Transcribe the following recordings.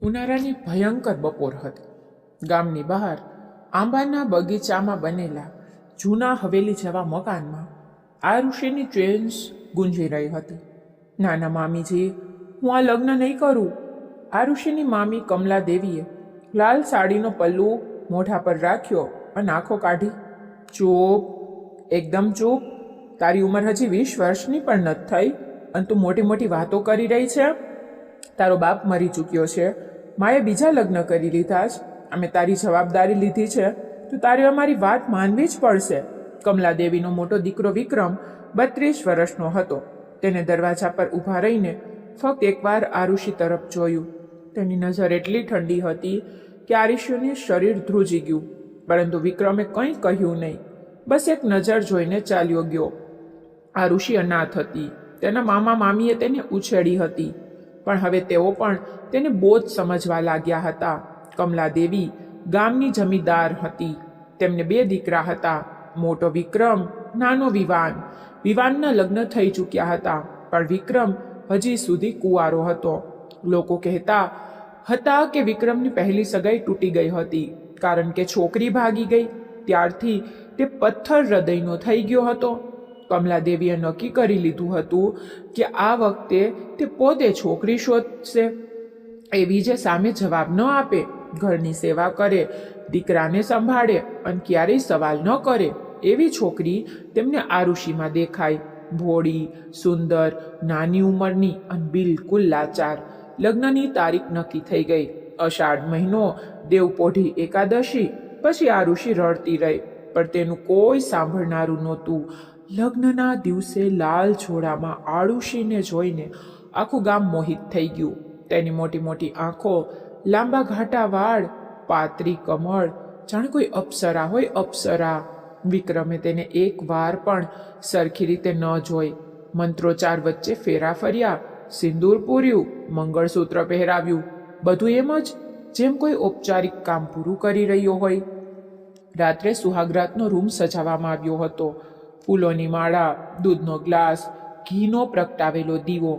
ઉનાળાની ભયંકર બપોર હતી. ગામની બહાર આંબાના બગીચામાં બનેલા જૂના હવેલી જેવા મકાનમાં આ ઋષિની ટ્રેન્સ ગુંજી રહી હતી. નાના મામીજી, હું આ લગ્ન નહીં કરું. આ ઋષિની મામી કમલા દેવીએ લાલ સાડીનો પલ્લુ મોઢા પર રાખ્યો અને આંખો કાઢી. ચૂપ, એકદમ ચૂપ. તારી ઉંમર હજી 20 વર્ષની પણ નથી થઈ અને તું મોટી મોટી વાતો કરી રહી છે. તારો બાપ મરી ચૂક્યો છે, માએ બીજા લગ્ન કરી લીધા છે, અમે તારી જવાબદારી લીધી છે, તો તારે અમારી વાત માનવી જ પડશે. કમલા દેવીનો મોટો દીકરો વિક્રમ 32 વર્ષનો હતો. તેને દરવાજા પર ઊભા રહીને ફક્ત એકવાર આરુષિ તરફ જોયું. તેની નજર એટલી ઠંડી હતી કે આરુષિનું શરીર ધ્રુજી ગયું, પરંતુ વિક્રમે કંઈ કહ્યું નહીં. બસ એક નજર જોઈને ચાલ્યો ગયો. આરુષિ અનાથ હતી. તેના મામા મામીએ તેને ઉછેરી હતી, પણ હવે તેઓ પણ તેને બોજ સમજવા લાગ્યા હતા. કમલા દેવી ગામની જમીનદાર હતી. તેમને 2 દીકરા હતા, મોટો વિક્રમ, નાનો વિવાન. વિવાનના લગ્ન થઈ ચૂક્યા હતા, પણ વિક્રમ હજી સુધી કુંવારો હતો. લોકો કહેતા હતા કે વિક્રમની પહેલી સગાઈ તૂટી ગઈ હતી, કારણ કે છોકરી ભાગી ગઈ. ત્યારથી તે પથ્થર હૃદયનો થઈ ગયો હતો. કમલા દેવીએ નક્કી કરી લીધું હતું કે આ વખતે તે પોતે છોકરી શોધશે, એવી જે સામે જવાબ ન આપે, ઘરની સેવા કરે, દીકરાને સંભાળે અને ક્યારેય સવાલ ન કરે, એવી છોકરી તેમને આરુષિમાં દેખાય. ભોળી, સુંદર, નાની ઉંમરની અને બિલકુલ લાચાર. લગ્નની તારીખ નક્કી થઈ ગઈ. અષાઢ મહિનો, દેવપોઢી એકાદશી. પછી આરુષિ રડતી રહી, પણ તેનું કોઈ સાંભળનારું નહોતું. લગ્નના દિવસે લાલ જોડામાં આરુષિને જોઈને આખું ગામ મોહિત થઈ ગયું. તેની મોટી મોટી આંખો, લાંબા ઘાટા વાળ, પાતળી કમર, જાણે કોઈ અપ્સરા હોય, અપ્સરા. વિક્રમે તેને એક વાર પણ સરખી રીતે ન જોઈ. મંત્રોચ્ચાર વચ્ચે ફેરા ફર્યા, સિંદૂર પૂર્યું, મંગળસૂત્ર પહેરાવ્યું, બધું એમ જ જેમ કોઈ ઔપચારિક કામ પૂરું કરી રહ્યો હોય. રાત્રે સુહાગરાતનો રૂમ સજાવવામાં આવ્યો હતો. ફૂલોની માળા, દૂધનો ગ્લાસ, ઘીનો પ્રગટાવેલો દીવો.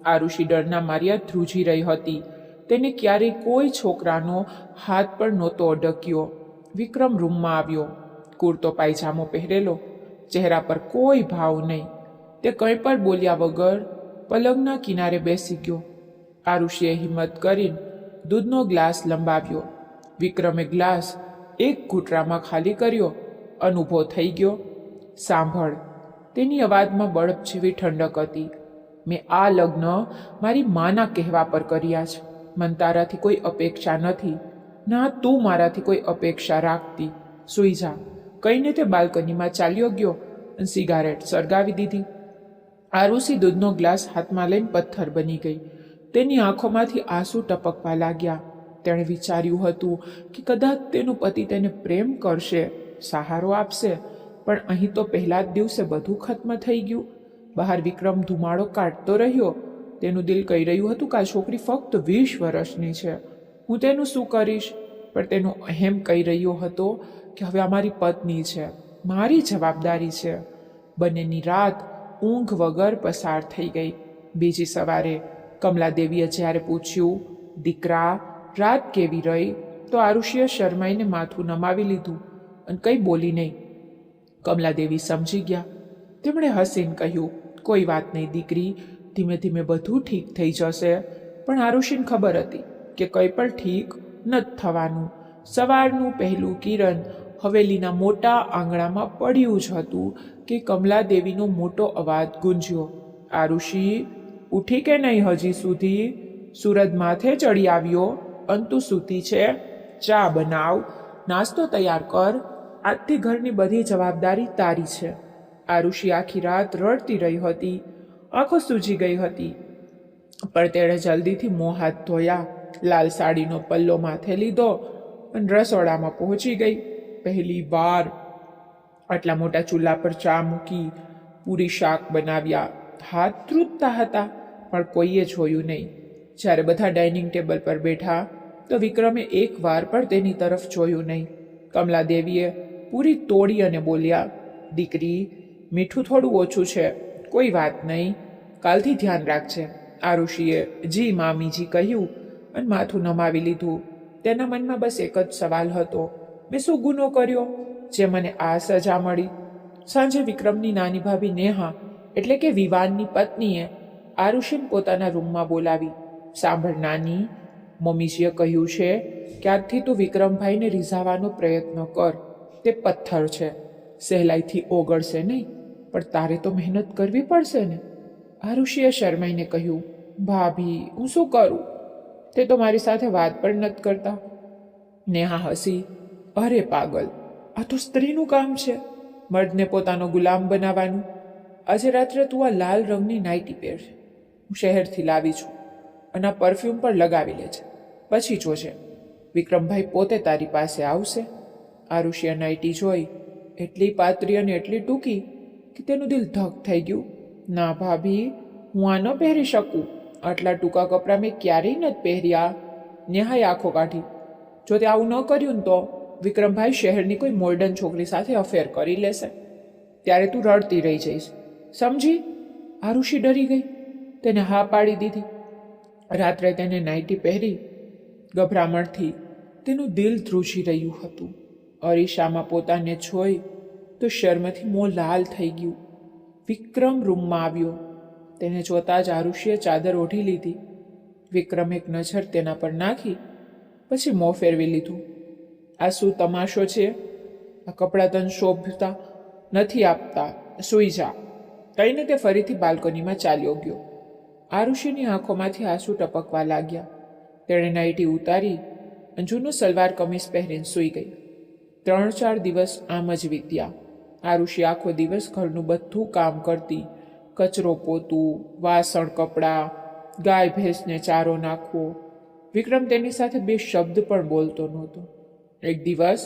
આરુષિ ડરના માર્યા ધ્રુજી રહી હતી. તેને ક્યારેય કોઈ છોકરાનો હાથ પણ નહોતો અડક્યો. વિક્રમ રૂમમાં આવ્યો. કુર્તો પાયજામો પહેરેલો, ચહેરા પર કોઈ ભાવ નહીં. તે કંઈ પણ બોલ્યા વગર પલંગના કિનારે બેસી ગયો. આરુષિએ હિંમત કરીને દૂધનો ગ્લાસ લંબાવ્યો. વિક્રમે ગ્લાસ એક ઘૂંટરામાં ખાલી કર્યો અને ઊભો થઈ ગયો. સાંભળ, તેની અવાજમાં બળપ જેવી ઠંડક હતી. મેં આ લગ્ન મારી માના કહેવા પર કર્યા છે. મને તારાથી કોઈ અપેક્ષા નથી, ના તું મારાથી કોઈ અપેક્ષા રાખતી. સૂઈ જા, કહીને તે બાલ્કનીમાં ચાલ્યો ગયો અને સિગારેટ સળગાવી દીધી. આરુષિ દૂધનો ગ્લાસ હાથમાં લઈને પથ્થર બની ગઈ. તેની આંખોમાંથી આંસુ ટપકવા લાગ્યા. તેણે વિચાર્યું હતું કે કદાચ તેનો પતિ તેને પ્રેમ કરશે, સહારો આપશે, પણ અહીં તો પહેલા જ દિવસે બધું ખત્મ થઈ ગયું. બહાર વિક્રમ ધુમાડો કાઢતો રહ્યો. તેનું દિલ કહી રહ્યું હતું કે આ છોકરી ફક્ત 20 વર્ષની છે, હું તેનું શું કરીશ? પણ તેનો અહેમ કહી રહ્યો હતો કે હવે અમારી પત્ની છે, મારી જવાબદારી છે. બંનેની રાત ઊંઘ વગર પસાર થઈ ગઈ. બીજી સવારે કમલા દેવીએ જ્યારે પૂછ્યું, દીકરા, રાત કેવી રહી? તો આરુષિએ શરમાઈને માથું નમાવી લીધું અને કંઈ બોલી નહીં. કમલા દેવી સમજી ગયા. તેમણે હસીને કહ્યું, કોઈ વાત નહીં દીકરી, ધીમે ધીમે બધું ઠીક થઈ જશે. પણ આરુષિને ખબર હતી કે કંઈ પણ ઠીક નથી થવાનું. સવારનું પહેલું કિરણ હવેલીના મોટા આંગણામાં પડ્યું જ હતું કે કમલા દેવીનો મોટો અવાજ ગુંજ્યો, આરુષિ, ઉઠી કે નહીં હજી સુધી? સૂરજ માથે ચડી આવ્યો, અંતુ સૂતી છે. ચા બનાવ, નાસ્તો તૈયાર કર. આજથી ઘરની બધી જવાબદારી તારી છે. આરુષિ આખી રાત રડતી રહી હતી. આંખો સૂજી ગઈ હતી, પણ તેણે જલ્દીથી મોં હાથ ધોયા, લાલ સાડીનો પલ્લો માથે લીધો અને રસોડામાં પહોંચી ગઈ. પહેલી વાર આટલા મોટા ચૂલા પર ચા મૂકી, પૂરી શાક બનાવ્યા. હાથ ધ્રુજતા હતા, પણ કોઈએ જોયું નહીં. જ્યારે બધા ડાઇનિંગ ટેબલ પર બેઠા તો વિક્રમે એક વાર પણ તેની તરફ જોયું નહીં. કમલા દેવીએ પૂરી તોડી અને બોલ્યા, દીકરી, મીઠું થોડું ઓછું છે, કોઈ વાત નહીં, કાલથી ધ્યાન રાખજે. આરુષિએ જી મામીજી કહ્યું અને માથું નમાવી લીધું. તેના મનમાં બસ એક જ સવાલ હતો, મેં શું ગુનો કર્યો જે મને આ સજા મળી? સાંજે વિક્રમની નાની ભાભી નેહા એટલે કે વિવાનની પત્નીએ આરુષિને પોતાના રૂમમાં બોલાવી. સાંભળ નાની, મમ્મીજીએ કહ્યું છે કે આજથી તું વિક્રમભાઈને રીઝાવાનો પ્રયત્ન કર. તે પથ્થર છે, સહેલાઈથી ઓગળશે નહીં, પણ તારે તો મહેનત કરવી પડશે ને. આરુષિએ શરમાઈને કહ્યું, ભાભી હું શું કરું? તે તો મારી સાથે વાત પણ નથી કરતા. નેહા હસી, અરે પાગલ, આ તો સ્ત્રીનું કામ છે, મર્દને પોતાનો ગુલામ બનાવવાનું. આજે રાત્રે તું આ લાલ રંગની નાઇટી પહેરશે, હું શહેરથી લાવી છું, અને આ પરફ્યુમ પણ લગાવી લેજે. પછી જોજે વિક્રમભાઈ પોતે તારી પાસે આવશે. આરુષિએ નાઇટી જોઈ, એટલી પાતળી અને એટલી ટૂંકી કે તેનું દિલ ધક થઈ ગયું. ના ભાભી, હું આ ન પહેરી શકું, આટલા ટૂંકા કપડાં મેં ક્યારેય નથી પહેર્યા. નેહાએ આંખો કાઢી, જો તે આવું ન કર્યું ને તો વિક્રમભાઈ શહેરની કોઈ મોડર્ન છોકરી સાથે અફેર કરી લેશે, ત્યારે તું રડતી રહી જઈશ, સમજી? આરુષિ ડરી ગઈ. તેને હા પાડી દીધી. રાત્રે તેને નાઇટી પહેરી. ગભરામણથી તેનું દિલ ધ્રુજી રહ્યું હતું. અરીસામાં પોતાને જોઈ તો શર્મથી મોં લાલ થઈ ગયું. વિક્રમ રૂમમાં આવ્યો. તેને જોતા જ આરુષિએ ચાદર ઓઢી લીધી. વિક્રમ એક નજર તેના પર નાખી, પછી મોં ફેરવી લીધું. આ શું તમાશો છે? આ કપડાં તને શોભતા નથી આપતા, સૂઈ જા. કહીને તે ફરીથી બાલ્કનીમાં ચાલ્યો ગયો. આરુષિની આંખોમાંથી આંસુ ટપકવા લાગ્યા. તેણે નાઇટી ઉતારી અને જૂનું સલવાર કમીઝ પહેરીને સૂઈ ગઈ. 3-4 દિવસ આમ જ વીત્યા. આરુષિ આખો દિવસ ઘરનું બધું કામ કરતી, કચરો પોતું, વાસણ કપડાં, ગાય ભેંસને ચારો નાખવો. વિક્રમ તેની સાથે 2 શબ્દ પણ બોલતો નહોતો. એક દિવસ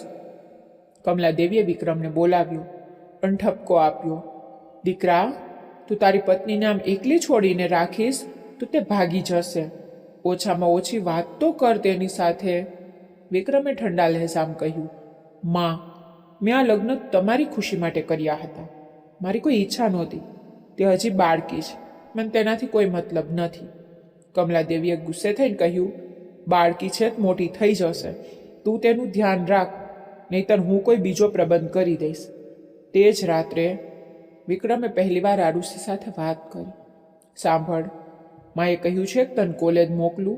કમલાદેવીએ વિક્રમને બોલાવ્યો અને ઠપકો આપ્યો, દીકરા, તું તારી પત્નીને આમ એકલી છોડીને રાખીશ તો તે ભાગી જશે, ઓછામાં ઓછી વાત તો કર તેની સાથે. વિક્રમે ઠંડા લહેજામ કહ્યું, માં, મેં આ લગ્ન તમારી ખુશી માટે કર્યા હતા, મારી કોઈ ઈચ્છા નહોતી. તે હજી બાળકી છે, મને તેનાથી કોઈ મતલબ નથી. કમલાદેવીએ ગુસ્સે થઈને કહ્યું, બાળકી છે મોટી થઈ જશે, તું તેનું ધ્યાન રાખ, નહીતર હું કોઈ બીજો પ્રબંધ કરી દઈશ. તે જ રાત્રે વિક્રમે પહેલીવાર આરુષિ સાથે વાત કરી. સાંભળ, માએ કહ્યું છે કે તને કોલેજ મોકલું.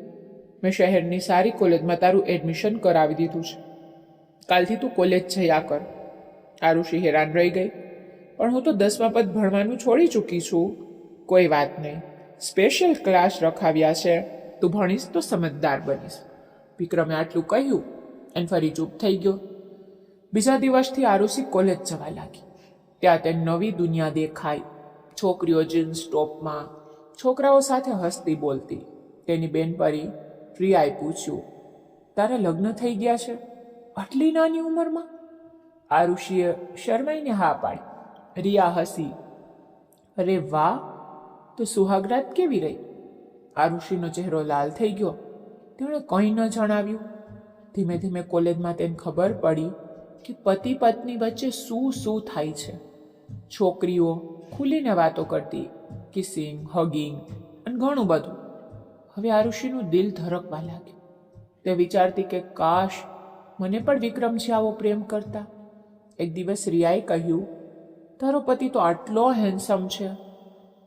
મેં શહેરની સારી કોલેજમાં તારું એડમિશન કરાવી દીધું છે. કાલથી તું કોલેજ જયા કર. આરુષિ હેરાન રહી ગઈ, પણ હું તો 10મા પદ ભણવાનું છોડી ચૂકી છું. કોઈ વાત નહીં, સ્પેશિયલ ક્લાસ રખાવ્યા છે, તું ભણીશ તો સમજદાર બનીશ. વિક્રમે આટલું કહ્યું અને ફરી ચૂપ થઈ ગયો. બીજા દિવસથી આરુષિ કોલેજ જવા લાગી. ત્યાં તેને નવી દુનિયા દેખાઈ. છોકરીઓ જીન્સ ટોપમાં, છોકરાઓ સાથે હસતી બોલતી. તેની બેનપણી પ્રિયાએ પૂછ્યું, તારા લગ્ન થઈ ગયા છે આટલી નાની ઉંમરમાં? આરુષિએ શરમાઈને હા પાડી. રિયા હસી, અરે વાહ, તો સુહાગરાત કેવી રહી? આરુષિનો ચહેરો લાલ થઈ ગયો. તેણે કંઈ ન જણાવ્યું. ધીમે ધીમે કોલેજમાં તેને ખબર પડી કે પતિ પત્ની વચ્ચે શું થાય છે. છોકરીઓ ખુલીને વાતો કરતી, કિસિંગ, હગિંગ અને ઘણું બધું. હવે આરુષિનું દિલ ધડકવા લાગ્યું. તે વિચારતી કે કાશ મને પણ વિક્રમજી આવો પ્રેમ કરતા. એક દિવસ રિયાએ કહ્યું, તારો પતિ તો આટલો હેન્ડસમ છે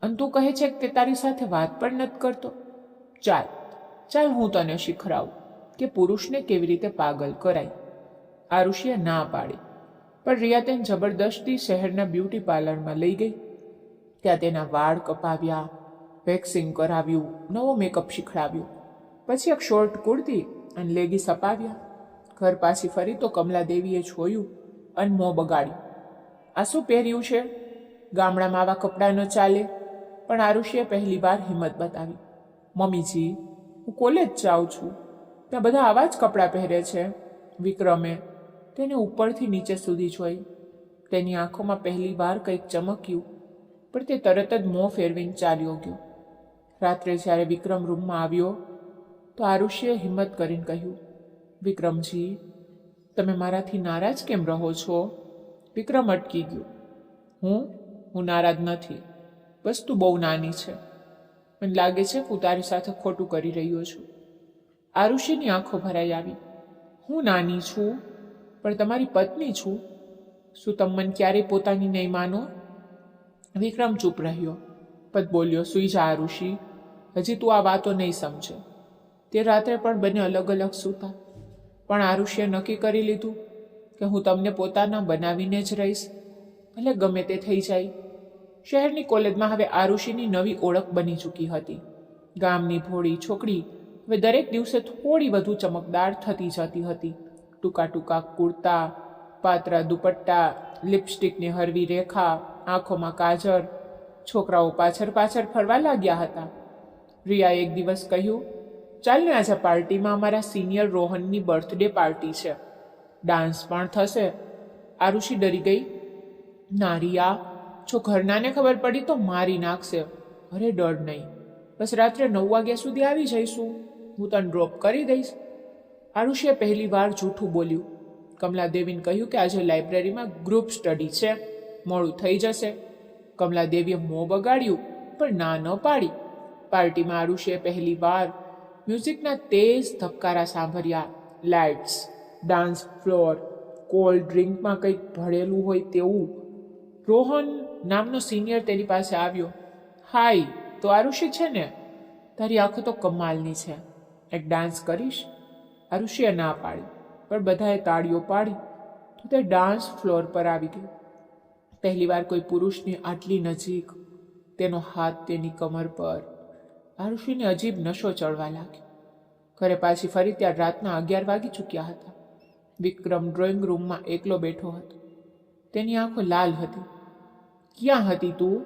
અને તું કહે છે કે તારી સાથે વાત પણ નથી કરતો. ચાલ હું તને શીખડાવું કે પુરુષને કેવી રીતે પાગલ કરાય. આરુષિએ ના પાડી, પણ રિયા તેને જબરદસ્તી શહેરના બ્યુટી પાર્લરમાં લઈ ગઈ. ત્યાં તેના વાળ કપાવ્યા, વેક્સિંગ કરાવ્યું, નવો મેકઅપ શીખડાવ્યો. પછી એક શોર્ટ કુર્તી અને લેગીસ અપાવ્યા. ઘર પાછી ફરી તો કમલાદેવીએ જોયું અને મોં બગાડ્યું. આ શું પહેર્યું છે? ગામડામાં આવા કપડાં ન ચાલે. પણ આરુષિએ પહેલી વાર હિંમત બતાવી. મમ્મીજી, હું કોલેજ જાઉં છું, ત્યાં બધા આવા જ કપડાં પહેરે છે. વિક્રમે તેને ઉપરથી નીચે સુધી જોઈ. તેની આંખોમાં પહેલી વાર કંઈક ચમક્યું, પણ તે તરત જ મોં ફેરવીને ચાલ્યો ગયો. રાત્રે જ્યારે વિક્રમ રૂમમાં આવ્યો તો આરુષિએ હિંમત કરીને કહ્યું, વિક્રમજી, તમે મારાથી નારાજ કેમ રહો છો? વિક્રમ અટકી ગયો. હું નારાજ નથી, બસ તું બહુ નાની છે. મને લાગે છે હું તારી સાથે ખોટું કરી રહ્યો છું. આરુષિની આંખો ભરાઈ આવી. હું નાની છું, પણ તમારી પત્ની છું. શું તમે મને ક્યારેય પોતાની નહીં માનો? વિક્રમ ચૂપ રહ્યો, પણ બોલ્યો, સુઈ જા આરુષિ, હજી તું આ વાતો નહીં સમજે. તે રાત્રે પણ બંને અલગ અલગ સૂતા, પણ આરુષિએ નક્કી કરી લીધું કે હું તમને પોતાના બનાવીને જ રહીશ, ભલે ગમે તે થઈ જાય. શહેરની કોલેજમાં હવે આરુષિની નવી ઓળખ બની ચૂકી હતી. ગામની ભોળી છોકરી હવે દરેક દિવસે થોડી વધુ ચમકદાર થતી જતી હતી. ટૂંકા ટૂંકા કુર્તા, પાતળા દુપટ્ટા, લિપસ્ટિકની હળવી રેખા, આંખોમાં કાજળ. છોકરાઓ પાછળ પાછળ ફરવા લાગ્યા હતા. રિયાએ એક દિવસ કહ્યું, ચાલને આજે પાર્ટીમાં અમારા સિનિયર રોહનની બર્થડે પાર્ટી છે, ડાન્સ પણ થશે. આરુષિ ડરી ગઈ. ના રિયા, જો ઘરનાને ખબર પડી તો મારી નાખશે. અરે ડર નહીં, બસ રાત્રે 9 વાગ્યા સુધી આવી જઈશું, હું તને ડ્રોપ કરી દઈશ. આરુષિએ પહેલી વાર જૂઠું બોલ્યું. કમલાદેવીને કહ્યું કે આજે લાઇબ્રેરીમાં ગ્રુપ સ્ટડી છે, મોડું થઈ જશે. કમલાદેવીએ મોં બગાડ્યું, પણ ના ન પાડી. પાર્ટીમાં આરુષિએ પહેલી વાર મ્યુઝિકના તેજ ધબકારા સાંભળ્યા. લાઇટ્સ, ડાન્સ ફ્લોર, કોલ્ડ ડ્રિંકમાં કંઈક ભળેલું હોય તેવું. રોહન નામનો સિનિયર તેની પાસે આવ્યો. હાય, તો આરુષિ છે ને? તારી આંખો તો કમાલની છે, એક ડાન્સ કરીશ? આરુષિએ ના પાડી, પણ બધાએ તાળીઓ પાડી તો તે ડાન્સ ફ્લોર પર આવી ગઈ. પહેલીવાર કોઈ પુરુષની આટલી નજીક, તેનો હાથ તેની કમર પર. આરુષિને અજીબ નશો ચડવા લાગ્યો. ઘરે પાછી ફરી ત્યાં રાતના 11 વાગી ચૂક્યા હતા. વિક્રમ ડ્રોઈંગ રૂમમાં એકલો બેઠો હતો. તેની આંખો લાલ હતી. ક્યાં હતી તું?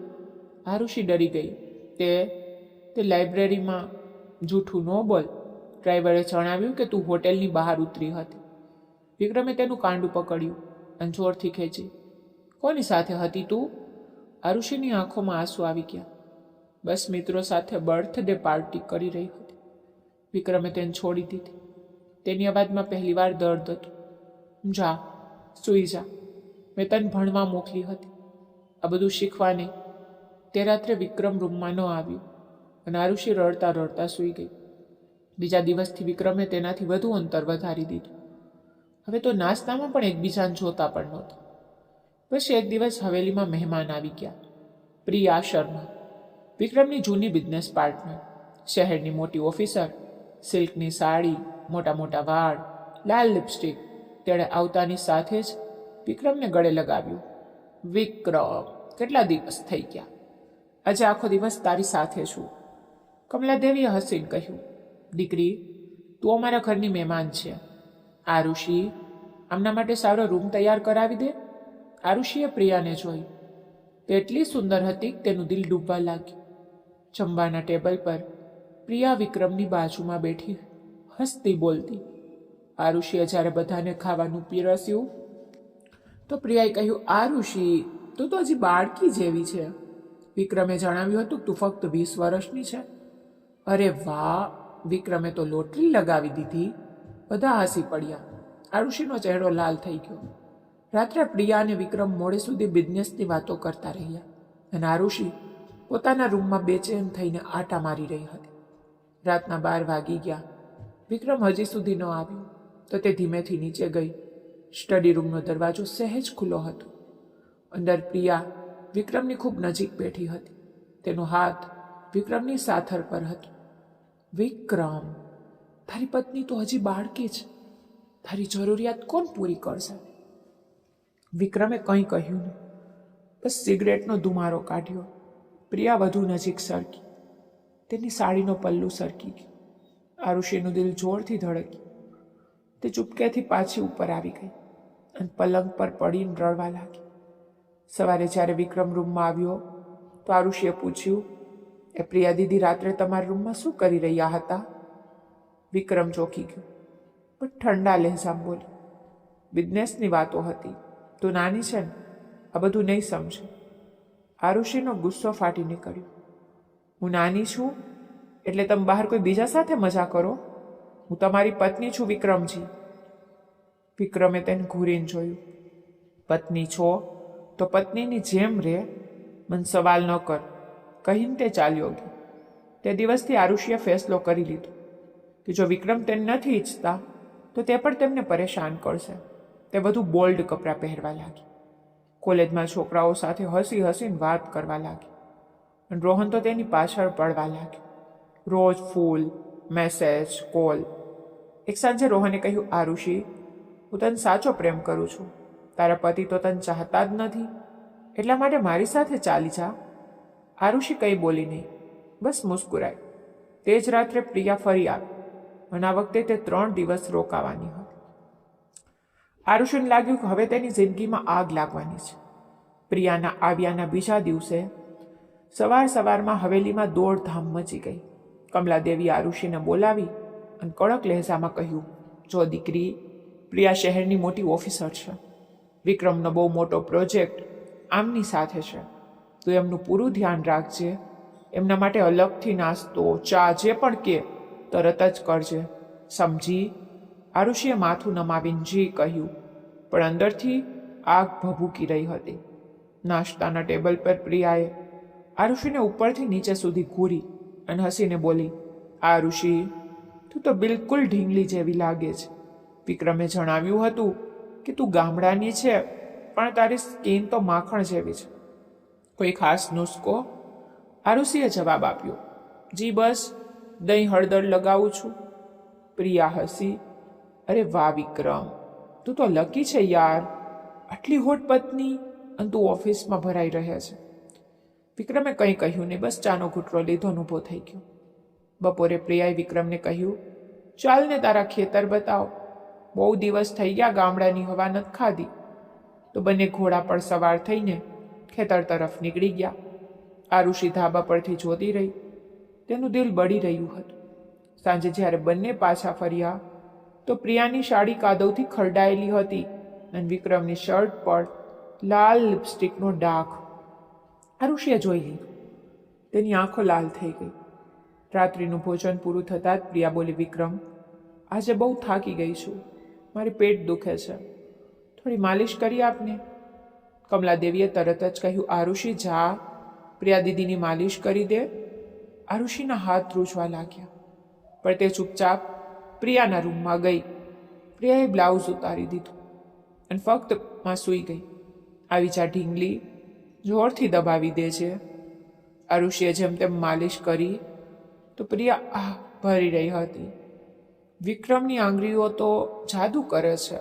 આરુષિ ડરી ગઈ. તે લાઇબ્રેરીમાં. જૂઠું ન બોલ. ડ્રાઈવરે જણાવ્યું કે તું હોટેલની બહાર ઉતરી હતી. વિક્રમે તેનું કાંડું પકડ્યું અને જોરથી ખેંચી. કોની સાથે હતી તું? આરુષિની આંખોમાં આંસુ આવી ગયા. બસ મિત્રો સાથે બર્થડે પાર્ટી કરી રહી હતી. વિક્રમે તેને છોડી દીધી. તેની અવાજમાં પહેલીવાર દર્દ હતું. જા, સૂઈ જા, મેં તને ભણવા મોકલી હતી, આ બધું શીખવા નહીં. તે રાત્રે વિક્રમ રૂમમાં ન આવ્યું અને આરુષિ રડતા રડતા સૂઈ ગઈ. બીજા દિવસથી વિક્રમે તેનાથી વધુ અંતર વધારી દીધું. હવે તો નાસ્તામાં પણ એકબીજાને જોતા પણ નહોતા. પછી એક દિવસ હવેલીમાં મહેમાન આવી ગયા. પ્રિયા શર્મા, વિક્રમની જૂની બિઝનેસ પાર્ટનર, શહેરની મોટી ઓફિસર. સિલ્કની સાડી, મોટા મોટા વાળ, લાલ લિપસ્ટિક. તેણે આવતાની સાથે જ વિક્રમને ગળે લગાવ્યું. વિક્રમ, કેટલા દિવસ થઈ ગયા, આજે આખો દિવસ તારી સાથે છું. કમલાદેવીએ હસીને કહ્યું, દીકરી, તું અમારા ઘરની મહેમાન છે. આરુષિ, આમના માટે સારો રૂમ તૈયાર કરાવી દે. આરુષિએ પ્રિયાને જોઈ. તે એટલી સુંદર હતી કે તેનું દિલ ડૂબવા લાગ્યું. જમવાના ટેબલ પર પ્રિયા વિક્રમની બાજુમાં બેઠી હસતી બોલતી. આરુષિએ જ્યારે બધાને ખાવાનું પીરસ્યું તો પ્રિયાએ કહ્યું, આરુષિ, તું તો હજી બાળકી જેવી છે. વિક્રમે જણાવ્યું હતું તું ફક્ત 20 વર્ષની છે. અરે વાહ, વિક્રમે તો લોટરી લગાવી દીધી. બધા હસી પડ્યા. આરુષિનો ચહેરો લાલ થઈ ગયો. રાત્રે પ્રિયા અને વિક્રમ મોડે સુધી બિઝનેસની વાતો કરતા રહ્યા અને આરુષિ પોતાના રૂમમાં બેચેન થઈને આટા મારી રહી હતી. રાતના 12 વાગી ગયા. વિક્રમ હજી સુધી ન આવ્યો તો તે ધીમેથી નીચે ગઈ. સ્ટડી રૂમનો દરવાજો સહેજ ખુલ્લો હતો. અંદર પ્રિયા વિક્રમની ખૂબ નજીક બેઠી હતી. તેનો હાથ વિક્રમની સાથર પર હતો. વિક્રમ, તારી પત્ની તો હજી બાળકી છે, તારી જરૂરિયાત કોણ પૂરી કરશે? વિક્રમે કંઈ કહ્યું નહીં, બસ સિગરેટનો ધુમારો કાઢ્યો. પ્રિયા વધુ નજીક સરકી. તેની સાડીનો પલ્લું સરકી ગયું. આરુષિનું દિલ જોરથી ધડક્યું. તે ચૂપકેથી પાછી ઉપર આવી ગઈ અને પલંગ પર પડીને રડવા લાગી. સવારે જ્યારે વિક્રમ રૂમમાં આવ્યો તો આરુષિએ પૂછ્યું, એ પ્રિયા દીદી રાત્રે તમારા રૂમમાં શું કરી રહ્યા હતા? વિક્રમ ચોંકી ગયો, પણ ઠંડા લહેજામાં બોલ્યો, બિઝનેસની વાતો હતી. તું નાની છે ને, આ બધું નહીં સમજે. આરુષિનો ગુસ્સો ફાટી નીકળ્યો. હું નાની છું એટલે તમે બહાર કોઈ બીજા સાથે મજા કરો? હું તમારી પત્ની છું વિક્રમજી. વિક્રમે તેને ઘૂરીને જોયું. પત્ની છો તો પત્નીની જેમ રે, મને સવાલ ન કર, કહીને તે ચાલ્યો ગયો. તે દિવસથી આરુષિએ ફેસલો કરી લીધો કે જો વિક્રમ તેને નથી ઈચ્છતા તો તે પણ તેમને પરેશાન કરશે. તે વધુ બોલ્ડ કપડાં પહેરવા લાગી. કોલેજમાં છોકરાઓ સાથે હસી હસીને વાત કરવા લાગી અને રોહન તો તેની પાછળ પડવા લાગ્યો. રોજ ફૂલ, મેસેજ, કોલ. એક સાંજે રોહને કહ્યું, આરુષી, હું તને સાચો પ્રેમ કરું છું. તારા પતિ તો તને ચાહતા જ નથી, એટલા માટે મારી સાથે ચાલી જા. આરુષી કંઈ બોલી નહીં, બસ મુસ્કુરાઈ. તે જ રાત્રે પ્રિયા ફરી આવી અને આ વખતે તે 3 દિવસ રોકાવાની હતી. આરુષીને લાગ્યું કે હવે તેની જિંદગીમાં આગ લાગવાની છે. પ્રિયાના આવ્યાના બીજા દિવસે સવારમાં હવેલીમાં દોડધામ મચી ગઈ. કમલાદેવી આરુષીને બોલાવી અને કડક લહેજામાં કહ્યું, જો દીકરી, પ્રિયા શહેરની મોટી ઓફિસર છે. વિક્રમનો બહુ મોટો પ્રોજેક્ટ આમની સાથે છે. તું એમનું પૂરું ધ્યાન રાખજે. એમના માટે અલગથી નાસ્તો, ચા, જે પણ કે તરત જ કરજે, સમજી? આરુષીએ માથું નમાવીને જી કહ્યું, પણ અંદરથી આગ ભભૂકી રહી હતી. નાસ્તાના ટેબલ પર પ્રિયાએ આરુષીને ઉપરથી નીચે સુધી ઘૂરી અને હસીને બોલી, આરુષી, તું તો બિલકુલ ઢીંગલી જેવી લાગે છે. વિક્રમે જણાવ્યું હતું કે તું ગામડાની છે, પણ તારી સ્કિન તો માખણ જેવી છે. કોઈ ખાસ નુસ્ખો? આરુષીએ જવાબ આપ્યો, જી બસ દહીં હળદર લગાવું છું. પ્રિયા હસી, અરે વાહ વિક્રમ, તું તો લકી છે યાર. આટલી હોટ પત્ની અને તું ઓફિસમાં ભરાઈ રહે છે. વિક્રમે કંઈ કહ્યું નહીં, બસ ચાનો ઘૂંટડો લીધો ને ઊભો થઈ ગયો. બપોરે પ્રિયાએ વિક્રમને કહ્યું, ચાલ ને તારા ખેતર બતાવ. બહુ દિવસ થઈ ગયા ગામડાની હવા નથી ખાધી. તો બંને ઘોડા પર સવાર થઈને ખેતર તરફ નીકળી ગયા. આરુષી ધાબા પરથી જોતી રહી. તેનું દિલ બળી રહ્યું હતું. સાંજે જ્યારે બંને પાછા ફર્યા તો પ્રિયાની સાડી કાદવથી ખરડાયેલી હતી અને વિક્રમની શર્ટ પર લાલ લિપસ્ટિકનો ડાઘ. આરુષીએ જોઈ લીધું. તેની આંખો લાલ થઈ ગઈ. રાત્રિનું ભોજન પૂરું થતાં જ પ્રિયા બોલી, વિક્રમ, આજે બહુ થાકી ગઈ છું. મારી પેટ દુખે છે. થોડી માલિશ કરી આપને. કમલાદેવીએ તરત જ કહ્યું, આરુષી જા, પ્રિયા દીદીની માલિશ કરી દે. આરુષીના હાથ ધ્રુજવા લાગ્યા, પણ તે ચૂપચાપ પ્રિયાના રૂમમાં ગઈ. પ્રિયાએ બ્લાઉઝ ઉતારી દીધું અને ફક્ત માં સૂઈ ગઈ. આવી જા ઢીંગલી, જોરથી દબાવી દે છે. આરુષીએ જેમ તેમ માલિશ કરી તો પ્રિયા ભરી રહી હતી. વિક્રમની આંગળીઓ તો જાદુ કરે છે.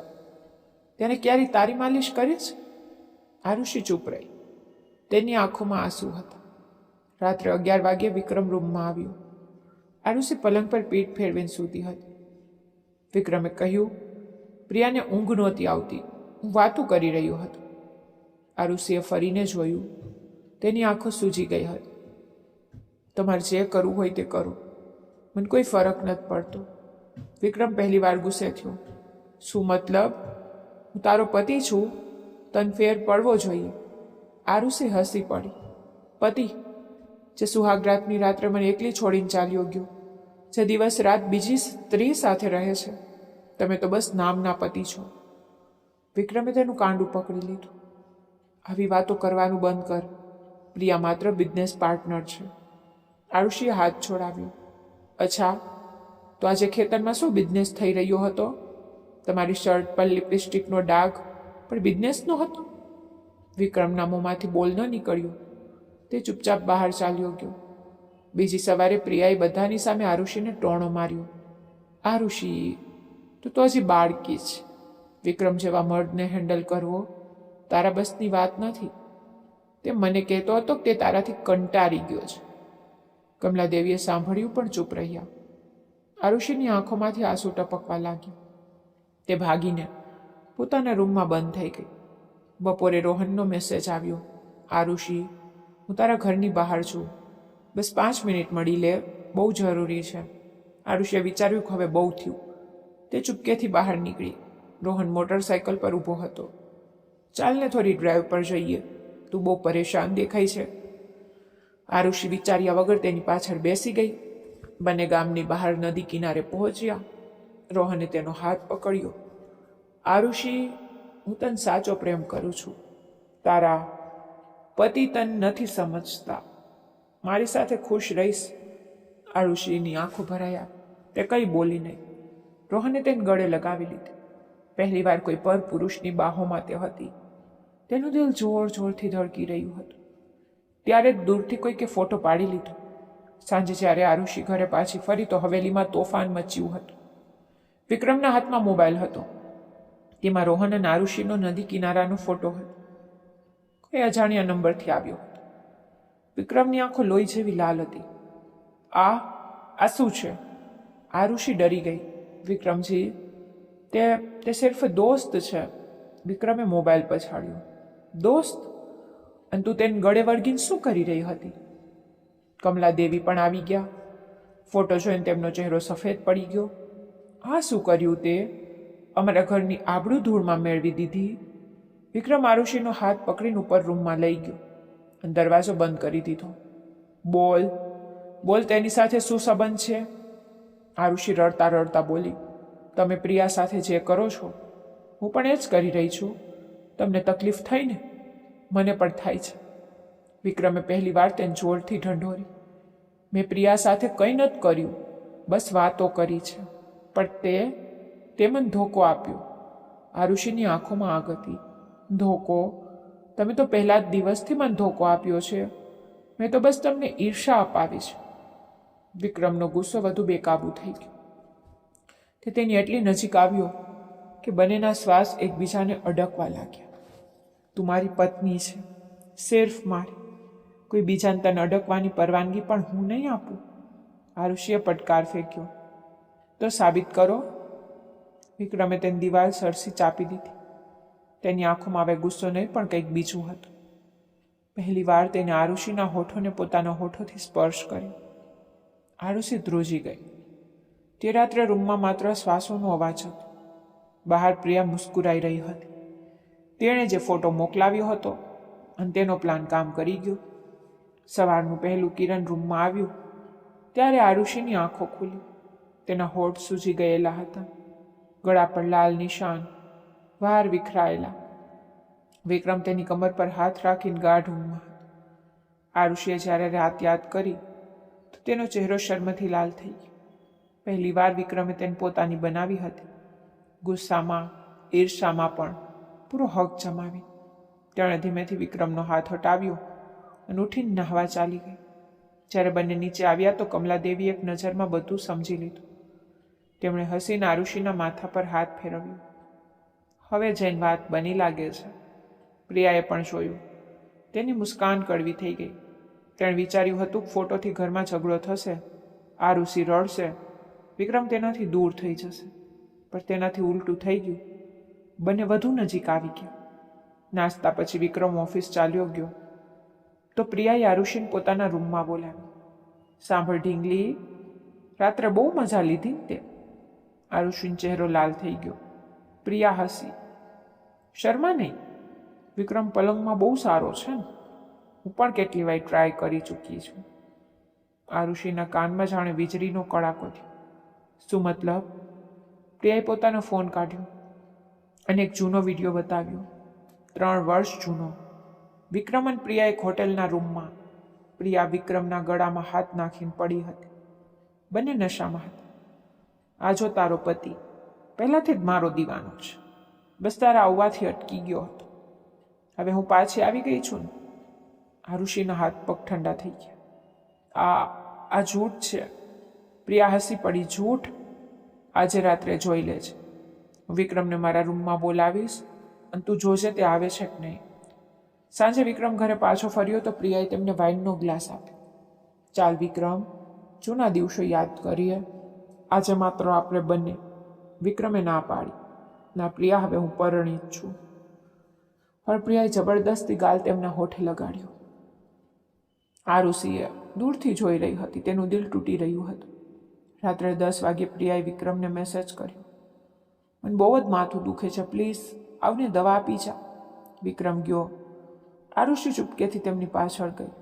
તેને ક્યારેય તારી માલિશ કરી છે? આરુષી ચૂપ રહી. તેની આંખોમાં આંસુ હતા. રાત્રે 11 વાગ્યે વિક્રમ રૂમમાં આવ્યો. આરુષી પલંગ પર પીઠ ફેરવીને સૂતી હતી. વિક્રમે કહ્યું, પ્રિયાને ઊંઘ નહોતી આવતી, હું વાતું કરી રહ્યો હતો. આરુષીએ ફરીને જોયું. તેની આંખો સૂજી ગઈ હતી. તમારે જે કરવું હોય તે કરો, મને કોઈ ફરક નથી પડતો. વિક્રમ પહેલી વાર ગુસ્સે થયો. શું મતલબ? હું તારો પતિ છું, તને ફેર પડવો જોઈએ. આરુષી હસી પડી. પતિ? જે સુહાગરાતની રાત્રે મને એકલી છોડીને ચાલ્યો ગયો, જે દિવસ રાત બીજી સ્ત્રી સાથે રહે છે. તમે તો બસ નામના પતિ છો. વિક્રમે તેનું કાંડું પકડી લીધું. આવી વાતો કરવાનું બંધ કર. પ્રિયા માત્ર બિઝનેસ પાર્ટનર છે. આરુષીએ હાથ છોડાવ્યો. અચ્છા, તો આજે ખેતરમાં શું બિઝનેસ થઈ રહ્યો હતો? તમારી શર્ટ પર લિપસ્ટિકનો ડાઘ પણ બિઝનેસનો હતો? વિક્રમના મોંમાંથી બોલ ન નીકળ્યો. તે ચૂપચાપ બહાર ચાલ્યો ગયો. બીજી સવારે પ્રિયાએ બધાની સામે આરુષીને ટોણો માર્યો. આરુષી, તું તો હજી બાળકી છે. વિક્રમ જેવા મર્દને હેન્ડલ કરવો તારા બસની વાત નથી. તે મને કહેતો હતો કે તે તારાથી કંટાળી ગયો છે. કમલાદેવીએ સાંભળ્યું પણ ચૂપ રહ્યા. આરુષીની આંખોમાંથી આંસુ ટપકવા લાગ્યા. તે ભાગીને પોતાના રૂમમાં બંધ થઈ ગઈ. બપોરે રોહનનો મેસેજ આવ્યો. આરુષી, હું તારા ઘરની બહાર છું, બસ 5 મિનિટ મળી લે, બહુ જરૂરી છે. આરુષીએ વિચાર્યું કે હવે બહુ થયું. તે ચૂપકેથી બહાર નીકળી. રોહન મોટરસાયકલ પર ઊભો હતો. ચાલને થોડી ડ્રાઈવ પર જઈએ, તું બહુ પરેશાન દેખાય છે. આરુષી વિચાર્યા વગર તેની પાછળ બેસી ગઈ. બંને ગામની બહાર નદી કિનારે પહોંચ્યા. રોહને તેનો હાથ પકડ્યો. આરુષી, હું તને સાચો પ્રેમ કરું છું. તારા પતિ તને નથી સમજતા. મારી સાથે ખુશ રહીશ. આરુષીની આંખો ભરાયા. તે કંઈ બોલી નહીં. રોહને તેને ગળે લગાવી લીધી. પહેલીવાર કોઈ પર પુરુષની બાહોમાં તે હતી. તેનું દિલ જોર જોરથી ધડકી રહ્યું હતું. ત્યારે જ દૂરથી કોઈકે ફોટો પાડી લીધો. સાંજે જ્યારે આરુષિ ઘરે પાછી ફરી તો હવેલીમાં તોફાન મચ્યું હતું. વિક્રમના હાથમાં મોબાઈલ હતો. તેમાં રોહન અને આરુષિનો નદી કિનારાનો ફોટો હતો. કોઈ અજાણ્યા નંબરથી આવ્યો હતો. વિક્રમની આંખો લોહી જેવી લાલ હતી. આ શું છે? આરુષિ ડરી ગઈ. વિક્રમજી, તે સિર્ફ દોસ્ત છે. વિક્રમે મોબાઈલ પછાડ્યો. દોસ્ત? અને તું તેને ગળે વળગીને શું કરી રહી હતી? કમલાદેવી પણ આવી ગયા. ફોટો જોઈને તેમનો ચહેરો સફેદ પડી ગયો. આ શું કર્યું તે? અમારા ઘરની આબરૂ ધૂળમાં મેળવી દીધી. વિક્રમ આરુષિનો હાથ પકડીને ઉપર રૂમમાં લઈ ગયો અને દરવાજો બંધ કરી દીધો. બોલ, તેની સાથે શું સંબંધ છે? આરુષિ રડતા રડતા બોલી. તમે પ્રિયા સાથે જે કરો છો, હું પણ એ જ કરી રહી છું. તમને તકલીફ થઈ ને? મને પણ થાય છે. વિક્રમે પહેલી વાર તેને જોરથી ઢંઢોરી. મેં પ્રિયા સાથે કંઈ નથી કર્યું, બસ વાતો કરી છે. પણ તે મને ધોકો આપ્યો. આરુષિની આંખોમાં આગ હતી. ધોકો? તમે તો પહેલા જ દિવસથી મને ધોકો આપ્યો છે. મેં તો બસ તમને ઈર્ષા અપાવી છે. વિક્રમનો ગુસ્સો વધુ બેકાબૂ થઈ ગયો. તે તેની એટલી નજીક આવ્યો કે બંનેના શ્વાસ એકબીજાને અડકવા લાગ્યા. તું મારી પત્ની છે, સિર્ફ મારી. કોઈ બીજાને તને અડકવાની પરવાનગી પણ હું નહીં આપું. આરુષિએ પડકાર ફેંક્યો. તો સાબિત કરો. વિક્રમે તેની દિવાલ સરસી ચાપી દીધી. તેની આંખોમાં હવે ગુસ્સો નહીં પણ કંઈક બીજું હતું. પહેલી વાર તેને આરુષિના હોઠોને પોતાના હોઠોથી સ્પર્શ કર્યો. આરુષિ ધ્રુજી ગઈ. તે રાત્રે રૂમમાં માત્ર શ્વાસોનો અવાજ હતો. બહાર પ્રિયા મુસ્કુરાઈ રહી હતી. તેણે જે ફોટો મોકલાવ્યો હતો અને તેનો પ્લાન કામ કરી ગયો. સવારનું પહેલું કિરણ રૂમમાં આવ્યું ત્યારે આરુષિની આંખો ખુલી. તેના હોઠ સૂજી ગયેલા હતા. ગળા પર લાલ નિશાન, વાર વિખરાયેલા. વિક્રમ તેની કમર પર હાથ રાખીને ગાઢ ઊંઘમાં હતો. આરુષિએ જ્યારે રાત યાદ કરી તો તેનો ચહેરો શર્મથી લાલ થઈ ગયો. પહેલી વાર વિક્રમે તેને પોતાની બનાવી હતી. ગુસ્સામાં, ઈર્ષામાં પણ પૂરો હક જમાવી. તેણે ધીમેથી વિક્રમનો હાથ હટાવ્યો અને ઉઠીને નહાવા ચાલી ગઈ. જ્યારે બંને નીચે આવ્યા તો કમલાદેવી એક નજરમાં બધું સમજી લીધું. તેમણે હસીને આરુષિના માથા પર હાથ ફેરવ્યો. હવે જઈને વાત બની લાગે છે. પ્રિયાએ પણ જોયું. તેની મુસ્કાન કડવી થઈ ગઈ. તેણે વિચાર્યું હતું કે ફોટોથી ઘરમાં ઝઘડો થશે, આરુષિ રડશે, વિક્રમ તેનાથી દૂર થઈ જશે. પણ તેનાથી ઉલટું થઈ ગયું. બંને વધુ નજીક આવી ગયા. નાસ્તા પછી વિક્રમ ઓફિસ ચાલ્યો ગયો તો પ્રિયાએ આરુષિને પોતાના રૂમમાં બોલાવી. સાંભળ ઢીંગલી, રાત્રે બહુ મજા લીધી ને તે? આરુષિનો ચહેરો લાલ થઈ ગયો. પ્રિયા હસી. શર્મા નહીં, વિક્રમ પલંગમાં બહુ સારો છે ને. હું પણ કેટલી વાર ટ્રાય કરી ચૂકી છું. આરુષિના કાનમાં જાણે વીજળીનો કડાકો થયો. શું મતલબ? પ્રિયાએ પોતાનો ફોન કાઢ્યો અને એક જૂનો વિડીયો બતાવ્યો. 3 વર્ષ જૂનો. વિક્રમ અને પ્રિયા એક હોટેલના રૂમમાં. પ્રિયા વિક્રમના ગળામાં હાથ નાખીને પડી હતી. બંને નશામાં હતા. આ જો તારો પતિ પહેલાંથી જ મારો દીવાનો છે. બસ તારા આવવાથી અટકી ગયો હતો. હવે હું પાછી આવી ગઈ છું ને. આરુષિના હાથ પગ ઠંડા થઈ ગયા. આ જૂઠ છે. પ્રિયા હસી પડી. જૂઠ? આજે રાત્રે જોઈ લેજે. વિક્રમને મારા રૂમમાં બોલાવીશ અને તું જોજે તે આવે છે કે નહીં. સાંજે વિક્રમ ઘરે પાછો ફર્યો તો પ્રિયાએ તેમને વાઇનનો ગ્લાસ આપ્યો. ચાલ વિક્રમ, જૂના દિવસો યાદ કરીએ. આજે માત્ર આપણે બંને. વિક્રમે ના પાડી. ના પ્રિયા, હવે હું પરણિત છું. પણ પ્રિયાએ જબરદસ્તી ગાલ તેમના હોઠે લગાડ્યો. આરુષિએ દૂરથી જોઈ રહી હતી. તેનું દિલ તૂટી રહ્યું હતું. રાત્રે 10 વાગ્યે પ્રિયાએ વિક્રમને મેસેજ કર્યો. મને બહુ જ માથું દુખે છે, પ્લીઝ આવને દવા આપી જા. વિક્રમ ગયો. આરુષિ ચૂપકેથી તેમની પાછળ ગઈ.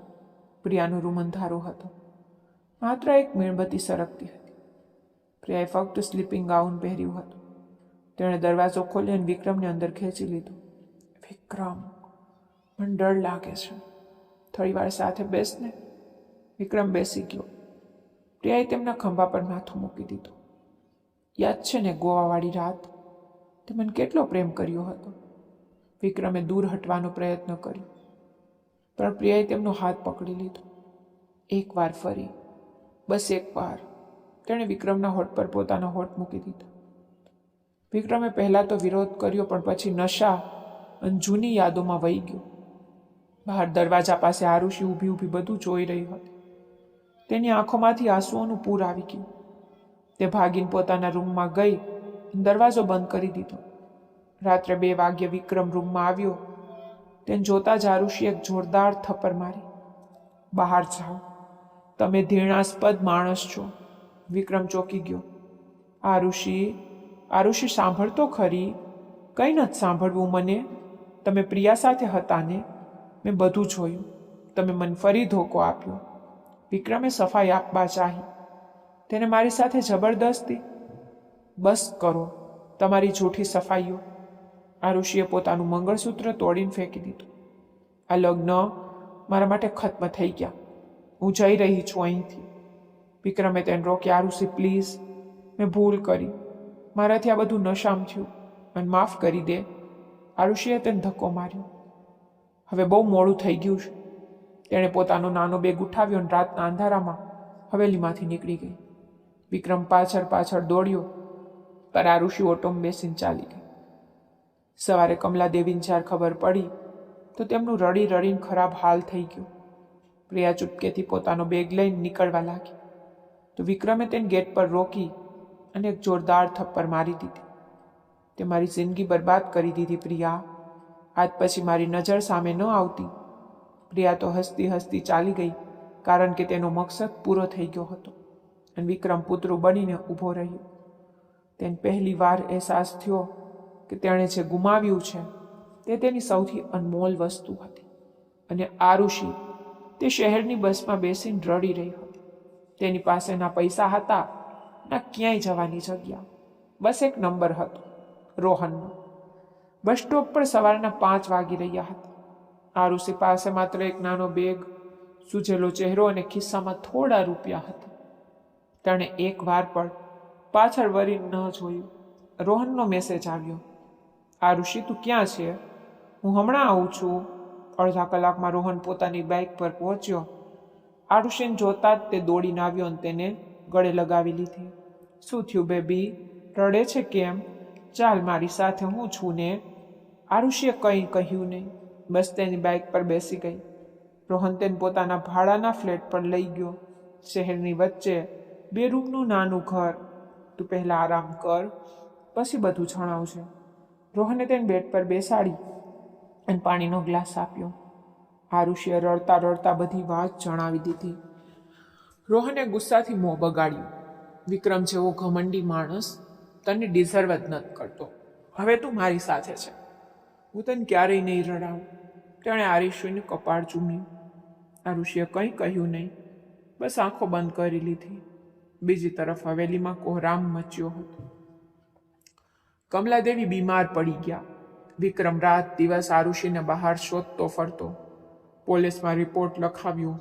પ્રિયાનો રૂમ અંધારો હતો. માત્ર એક મીણબત્તી સરકતી હતી. પ્રિયાએ ફક્ત સ્લીપિંગ ગાઉન પહેર્યું હતું. તેણે દરવાજો ખોલ્યો અને વિક્રમને અંદર ખેંચી લીધો. વિક્રમ, મને ડર લાગે છે. થોડી વાર સાથે બેસને. વિક્રમ બેસી ગયો. પ્રિયાએ તેમના ખંભા પર માથું મૂકી દીધું. યાદ છે ને ગોવાવાળી રાત? તે મને કેટલો પ્રેમ કર્યો હતો. વિક્રમે દૂર હટવાનો પ્રયત્ન કર્યો, પણ પ્રિયાએ તેમનો હાથ પકડી લીધો. એકવાર ફરી, બસ એકવાર, તેણે વિક્રમના હોઠ પર પોતાનો હોઠ મૂકી દીધો. વિક્રમે પહેલાં તો વિરોધ કર્યો, પણ પછી નશા અને જૂની યાદોમાં વહી ગયો. બહાર દરવાજા પાસે આરુષિ ઊભી ઊભી બધું જોઈ રહી હતી. તેની આંખોમાંથી આંસુઓનું પૂર આવી ગયું. તે ભાગીને પોતાના રૂમમાં ગઈ, દરવાજો બંધ કરી દીધો. રાત્રે 2 વાગ્યે વિક્રમ રૂમમાં આવ્યો. તેને જોતા જ આરુષિએ એક જોરદાર થપ્પડ મારી. બહાર જાઓ, તમે ઘૃણાસ્પદ માણસ છો. વિક્રમ ચોંકી ગયો. આરુષિ સાંભળતો ખરી? કંઈ નથી સાંભળવું મને. તમે પ્રિયા સાથે હતા ને? મેં બધું જોયું. તમે મને ફરી ધોકો આપ્યો. વિક્રમે સફાઈ આપવા ચાહી. તેને મારી સાથે જબરદસ્તી. બસ કરો તમારી જૂઠી સફાઈઓ. આરુષિએ પોતાનું મંગળસૂત્ર તોડીને ફેંકી દીધું. આ લગ્ન મારા માટે ખત્મ થઈ ગયા. હું જઈ રહી છું અહીંથી. વિક્રમે તેને રોકી. આરુષિ પ્લીઝ, મેં ભૂલ કરી. મારાથી આ બધું નશામ થયું. મને માફ કરી દે. આરુષિએ તેને ધક્કો માર્યો. હવે બહુ મોડું થઈ ગયું છે. તેણે પોતાનો નાનો બેગ ઉઠાવ્યો અને રાતના અંધારામાં હવેલીમાંથી નીકળી ગઈ. વિક્રમ પાછળ પાછળ દોડ્યો, પણ આરુષિ ઓટોમાં બેસીને ચાલી ગઈ. સવારે કમલાદેવીને જ્યારે ખબર પડી તો તેમનું રડી રડીને ખરાબ હાલ થઈ ગયો. પ્રિયા ચૂપકેથી પોતાનો બેગ લઈને નીકળવા લાગી તો વિક્રમે તેને ગેટ પર રોકી અને એક જોરદાર થપ્પડ મારી દીધી. તે મારી જિંદગી બરબાદ કરી દીધી પ્રિયા. આજ પછી મારી નજર સામે ન આવતી. પ્રિયા તો હસતી હસતી ચાલી ગઈ, કારણ કે તેનો મકસદ પૂરો થઈ ગયો હતો અને વિક્રમ પુતળું બનીને ઊભો રહ્યો. તેને પહેલી વાર અહેસાસ થયો કે તેણે જે ગુમાવ્યું છે તે તેની સૌથી અનમોલ વસ્તુ હતી. અને આરુષિ તે શહેરની બસમાં બેસીને રડી રહી હતી. તેની પાસે ના પૈસા હતા, ના ક્યાંય જવાની જગ્યા. બસ એક નંબર હતો, રોહનનો. બસ સ્ટોપ પર સવારના 5 વાગી રહ્યા હતા. આરુષિ પાસે માત્ર એક નાનો બેગ, સૂજેલો ચહેરો અને ખિસ્સામાં થોડા રૂપિયા હતા. તેણે એક વાર પણ પાછળ વળી ન જોયું. રોહનનો મેસેજ આવ્યો. આરુષિ, તું ક્યાં છે? હું હમણાં આવું છું. અડધા કલાકમાં રોહન પોતાની બાઇક પર પહોંચ્યો. આરુષિને જોતા જ તે દોડીને આવ્યો અને તેને ગળે લગાવી લીધી. શું થયું બેબી? રડે છે કેમ? ચાલ મારી સાથે, હું છું ને. આરુષિએ કંઈ કહ્યું નહીં, બસ તેની બાઇક પર બેસી ગઈ. રોહન તેને પોતાના ભાડાના ફ્લેટ પર લઈ ગયો. શહેરની વચ્ચે 2 રૂમનું નાનું ઘર. તું પહેલાં આરામ કર, પછી બધું જણાવશે. રોહને તેને બેડ પર બેસાડી અને પાણીનો ગ્લાસ આપ્યો. આરુષિએ રડતા રડતા બધી વાત જણાવી દીધી. રોહને ગુસ્સાથી મોં બગાડ્યું. વિક્રમ જેવો ઘમંડી માણસ તને ડિઝર્વ જ નથી કરતો. હવે તું મારી સાથે છે, હું તને ક્યારેય નહીં રડાવું. તેણે આરુષિને કપાળ ચૂમ્યું. આરુષિએ કંઈ કહ્યું નહીં, બસ આંખો બંધ કરી લીધી. બીજી તરફ હવેલીમાં કોહરામ મચ્યો હતો. કમલાદેવી બીમાર પડી ગયા. વિક્રમ રાત દિવસ આરુષિને બહાર શોધતો ફરતો. પોલીસમાં રિપોર્ટ લખાવ્યો,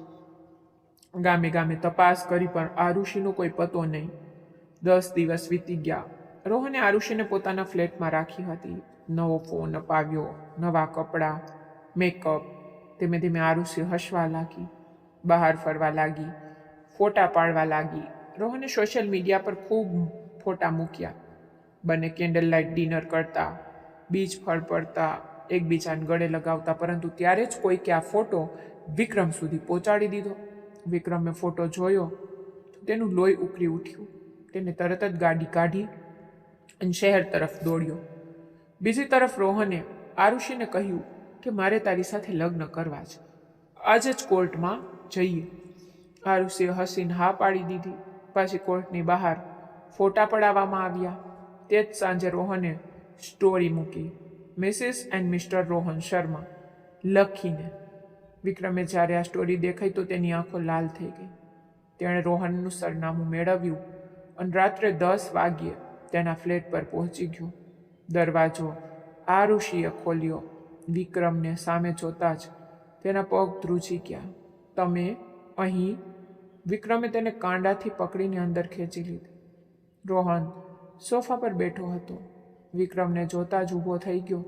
ગામે ગામે તપાસ કરી, પણ આરુષિનો કોઈ પતો નહીં. 10 દિવસ વીતી ગયા. રોહને આરુષિને પોતાના ફ્લેટમાં રાખી હતી. નવો ફોન અપાવ્યો, નવા કપડાં, મેકઅપ. ધીમે ધીમે આરુષિ હસવા લાગી, બહાર ફરવા લાગી, ફોટા પાડવા લાગી. રોહને સોશિયલ મીડિયા પર ખૂબ ફોટા મૂક્યા. બંને કેન્ડલ લાઇટ ડિનર કરતા, બીચ ફળ પડતા, એકબીજાને ગળે લગાવતા. પરંતુ ત્યારે જ કોઈકે આ ફોટો વિક્રમ સુધી પહોંચાડી દીધો. વિક્રમે ફોટો જોયો તો તેનું લોહી ઉકળી ઉઠ્યું. તેને તરત જ ગાડી કાઢી અને શહેર તરફ દોડ્યો. બીજી તરફ રોહને આરુષિને કહ્યું કે મારે તારી સાથે લગ્ન કરવા છે, આજે જ કોર્ટમાં જઈએ. આરુષિએ હસીને હા પાડી દીધી. પાછી કોર્ટની બહાર ફોટા પડાવવામાં આવ્યા. તે જ સાંજે રોહને સ્ટોરી મૂકી, Mrs and mister Rohan Sharma લખીને. વિક્રમે જ્યારે આ સ્ટોરી દેખાઈ તો તેની આંખો લાલ થઈ ગઈ. તેણે રોહનનું સરનામું મેળવ્યું અને રાત્રે 10 વાગ્યે તેના ફ્લેટ પર પહોંચી ગયો. દરવાજો આરુષિએ ખોલ્યો. વિક્રમને સામે જોતા જ તેના પગ ધ્રુજી ગયા. તમે અહીં? વિક્રમે તેને કાંડાથી પકડીને અંદર ખેંચી લીધી. રોહન, સોફા પર બેઠો હતો. વિક્રમને જોતા જ ઊભો થઈ ગયો.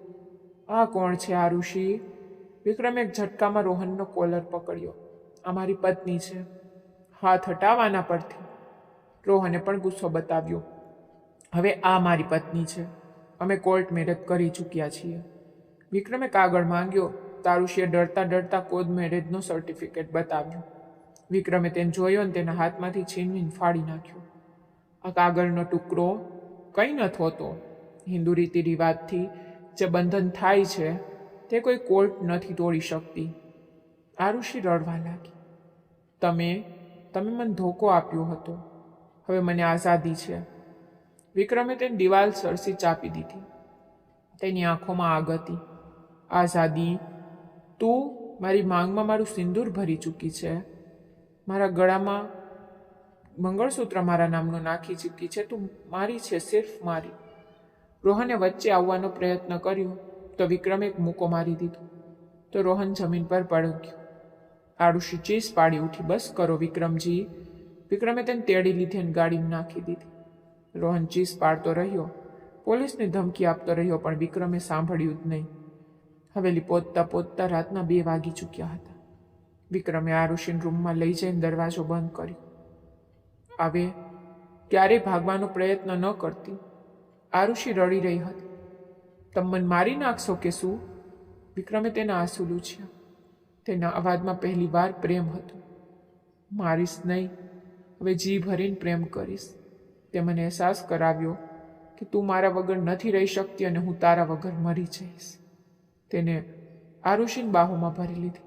આ કોણ છે આરુષિ? વિક્રમે એક ઝટકામાં રોહનનો કોલર પકડ્યો. આ મારી પત્ની છે. હાથ હટાવવાના પરથી. રોહને પણ ગુસ્સો બતાવ્યો. હવે આ મારી પત્ની છે. અમે કોર્ટ મેરેજ કરી ચૂક્યા છીએ. વિક્રમે કાગળ માંગ્યો. આરુષિએ ડરતા ડરતા કોર્ટ મેરેજનો સર્ટિફિકેટ બતાવ્યું. વિક્રમે તેને જોયો અને તેના હાથમાંથી છીનવીને ફાડી નાખ્યો. આ કાગળનો ટુકડો કંઈ નથી હોતો. હિન્દુ રીતિ રિવાજથી જે બંધન થાય છે તે કોઈ કોર્ટ નથી તોડી શકતી. આરુષિ રડવા લાગી. તમે મને ધોકો આપ્યો હતો. હવે મને આઝાદી છે. વિક્રમે તેને દિવાલ સરસી ચાપી દીધી. તેની આંખોમાં આગ હતી. આઝાદી? તું મારી માંગમાં મારું સિંદૂર ભરી ચૂકી છે. મારા ગળામાં મંગળસૂત્ર મારા નામનું નાખી ચૂકી છે. તું મારી છે, સિર્ફ મારી. રોહને વચ્ચે આવવાનો પ્રયત્ન કર્યો તો વિક્રમે એક મૂકો મારી દીધો. તો રોહન જમીન પર પડ્યો. આરુષિ ચીસ પાડી ઉઠી. બસ કરો વિક્રમજી. વિક્રમે તેને તેડી લીધી અને ગાડીમાં નાખી દીધી. રોહન ચીસ પાડતો રહ્યો, પોલીસને ધમકી આપતો રહ્યો, પણ વિક્રમે સાંભળ્યું જ નહીં. હવેલી પહોંચતા પહોંચતા રાતના 2 વાગી ચૂક્યા હતા. વિક્રમે આરુષિને રૂમમાં લઈ જઈને દરવાજો બંધ કર્યો. હવે ક્યારેય ભાગવાનો પ્રયત્ન ન કરતી. આરુષિ રડી રહી હતી. તમે મને મારી નાખશો કે શું? વિક્રમે તેના આંસુ લૂછ્યા. તેના અવાજમાં પહેલી વાર પ્રેમ હતો. મારીશ નહીં, હવે જી ભરીને પ્રેમ કરીશ. તે મને અહેસાસ કરાવ્યો કે તું મારા વગર નથી રહી શકતી અને હું તારા વગર મરી જઈશ. તેને આરુષિની બાહોમાં ભરી લીધી.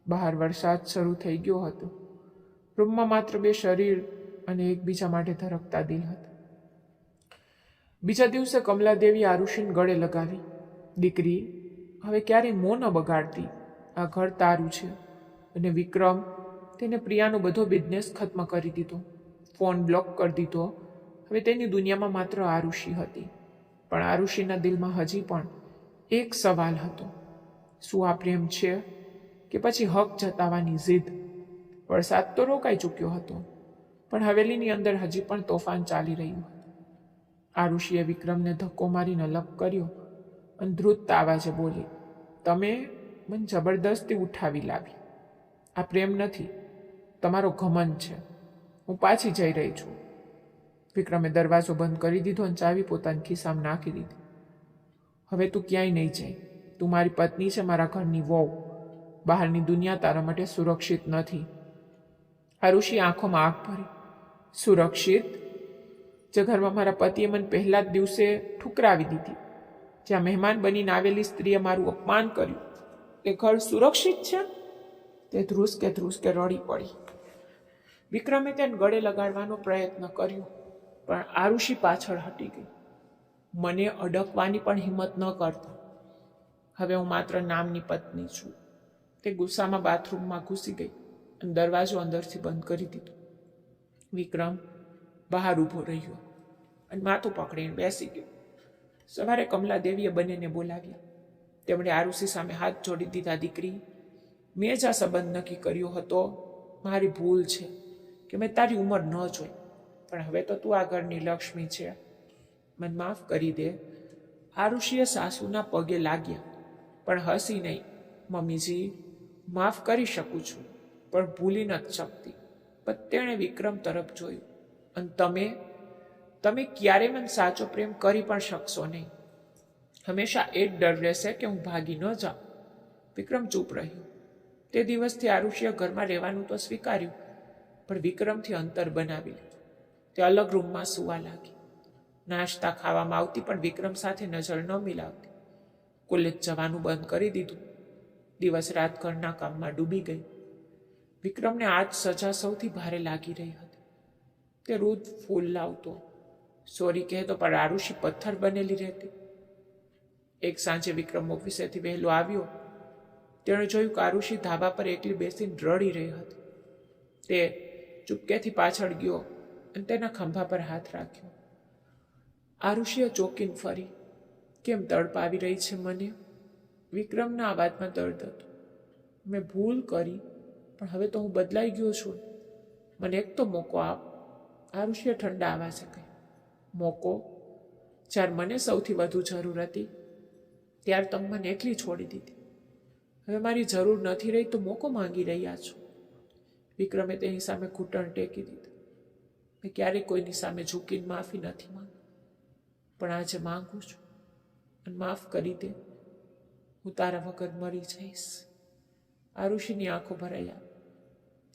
બહાર વરસાદ શરૂ થઈ ગયો હતો. રૂમમાં માત્ર 2 શરીર અને એકબીજા માટે ધડકતા દિલ હતા. બીજા દિવસે કમલાદેવી આરુષિને ગળે લગાવી. દીકરી, હવે ક્યારેય મોં ન બગાડતી. આ ઘર તારું છે. અને વિક્રમ, તેને પ્રિયાનો બધો બિઝનેસ ખત્મ કરી દીધો. ફોન બ્લોક કરી દીધો. હવે તેની દુનિયામાં માત્ર આરુષિ હતી. પણ આરુષિના દિલમાં હજી પણ એક સવાલ હતો. શું આ પ્રેમ છે કે પછી હક જતાવવાની જીદ? વરસાદ તો રોકાઈ ચૂક્યો હતો, પણ હવેલીની અંદર હજી પણ તોફાન ચાલી રહ્યું હતું. આરુષિએ વિક્રમને ધક્કો મારીને અલગ કર્યો અને ધ્રુત અવાજે બોલી, તમે મને જબરદસ્તી ઉઠાવી લાવી. આ પ્રેમ નથી, તમારો ઘમંડ છે. હું પાછી જઈ રહી છું. વિક્રમે દરવાજો બંધ કરી દીધો અને ચાવી પોતાની ખિસ્સામાં નાખી દીધી. હવે તું ક્યાંય નહીં જાય. તું મારી પત્ની છે, મારા ઘરની વહુ. બહારની દુનિયા તારા માટે સુરક્ષિત નથી. આરુષિ આંખોમાં આગ ભરી. સુરક્ષિત? જે ઘરમાં મારા પતિએ મને પહેલા જ દિવસે ઠુકરાવી દીધી, જ્યાં મહેમાન બનીને આવેલી સ્ત્રીએ મારું અપમાન કર્યું, તે ઘર સુરક્ષિત છે? તે ધ્રુસકે રડી પડી. વિક્રમે તેને ગળે લગાડવાનો પ્રયત્ન કર્યો, પણ આરુષિ પાછળ હટી ગઈ. મને અડકવાની પણ હિંમત ન કરતા. હવે હું માત્ર નામની પત્ની છું. તે ગુસ્સામાં બાથરૂમમાં ઘૂસી ગઈ અને દરવાજો અંદરથી બંધ કરી દીધો. વિક્રમ બહાર ઊભો રહ્યો અને માથું પકડીને બેસી ગયો. સવારે કમલાદેવીએ બંનેને બોલાવ્યા. તેમણે આરુષિ સામે હાથ જોડી દીધા. દીકરી, મેં જ આ સંબંધ નક્કી કર્યો હતો. મારી ભૂલ છે કે મેં તારી ઉંમર ન જોઈ, પણ હવે તો તું આ ઘરની લક્ષ્મી છે. મને માફ કરી દે. આરુષિએ સાસુના પગે લાગ્યા, પણ હસી નહીં. મમ્મીજી, માફ કરી શકું છું, પણ ભૂલી નથી શકતી. પણ તેણે વિક્રમ તરફ જોયું. અને તમે ક્યારેય મને સાચો પ્રેમ કરી પણ શકશો નહીં. હંમેશા એ જ ડર રહેશે કે હું ભાગી ન જાઉં. વિક્રમ ચૂપ રહ્યો. તે દિવસથી આરુષિએ ઘરમાં રહેવાનું તો સ્વીકાર્યું, પણ વિક્રમથી અંતર બનાવી લીધું. તે અલગ રૂમમાં સૂવા લાગી. નાસ્તા ખાવામાં આવતી, પણ વિક્રમ સાથે નજર ન મિલાવતી. કોલેજ જવાનું બંધ કરી દીધું. દિવસ રાત ઘરના કામમાં ડૂબી ગઈ. વિક્રમને આજ સજા સૌથી ભારે લાગી રહી હતી. તે રોજ ફૂલ લાવતો, સોરી કહેતો, પણ આરુષિ પથ્થર બનેલી રહેતી. એક સાંજે વિક્રમ ઓફિસેથી વહેલો આવ્યો. તેણે જોયું કે આરુષિ ધાબા પર એકલી બેસીને રડી રહી હતી. તે ચૂપકેથી પાછળ ગયો અને તેના ખંભા પર હાથ રાખ્યો. આરુષિએ ચોકીને ફરી. કેમ તડપાવી રહી છે મને? વિક્રમના અવાજમાં દર્દ હતું. મેં ભૂલ કરી, પણ હવે તો હું બદલાઈ ગયો છું. મને એક તો મોકો આપ. આરુષિએ ઠંડા અવાજે કહ્યું. મોકો? જ્યારે મને સૌથી વધુ જરૂર હતી ત્યારે તમે મને એકલી છોડી દીધી. હવે મારી જરૂર નથી રહી તો મોકો માંગી રહ્યા છો. વિક્રમે તેની સામે ઘૂંટણ ટેકી દીધું. મેં ક્યારેય કોઈની સામે ઝૂકીને માફી નથી માંગી, પણ આજે માંગુ છું અને માફ કરી દે. હું તારા વગર મરી જઈશ. આરુષિની આંખો ભરાયા.